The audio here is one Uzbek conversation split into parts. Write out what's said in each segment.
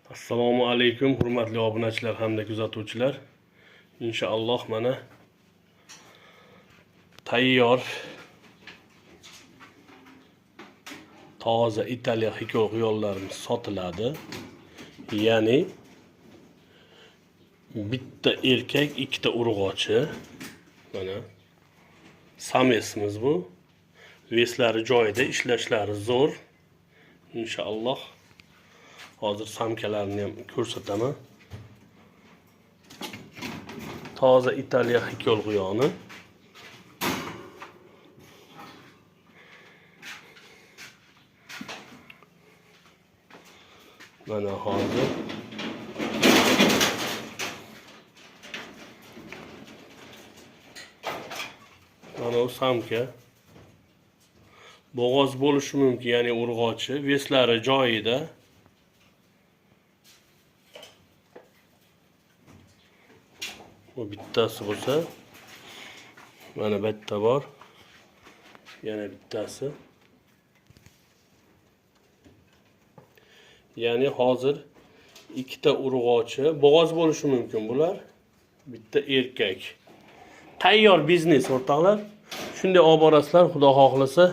Assalomu alaykum hurmatli obunachilar hamda kuzatuvchilar. Inshaalloh mana tayyor toza Italiya hikoyalarimiz sotiladi. Ya'ni bitta erkak, ikkita urg'ochi. Mana samesimiz bu. Veslari joyida, ishlashlari zo'r. Inshaalloh hozir samkalarini ham ko'rsataman. Toza Italiya hikol quyoni. Mana hozir mana o samka. Bo'g'oz bo'lishi mumkin, ya'ni urg'ochi, veslari joyida. Bu bittasi bo'lsa, mana bitta bor. Yana bittasi. Ya'ni hozir ikkita urg'ochi, bo'g'oz bo'lishi mumkin bular. Bitta erkak. Tayyor biznes o'rtoqlar. Shunday olib borasizlar, xudo xohlasa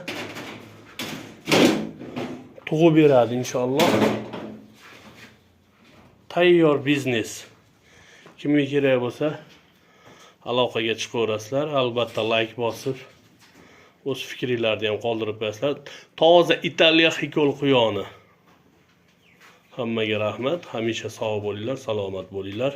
tug'ib beradi inshaalloh. Tayyor biznes. Kimga kerak bo'lsa aloqaga chiqaverasizlar. Albatta like bosib, o'z fikringizni ham qoldirib qo'yasizlar. Toza Italiya hikol quyoni. Hammaga rahmat. Hamisha sog' bo'linglar, salomat bo'linglar.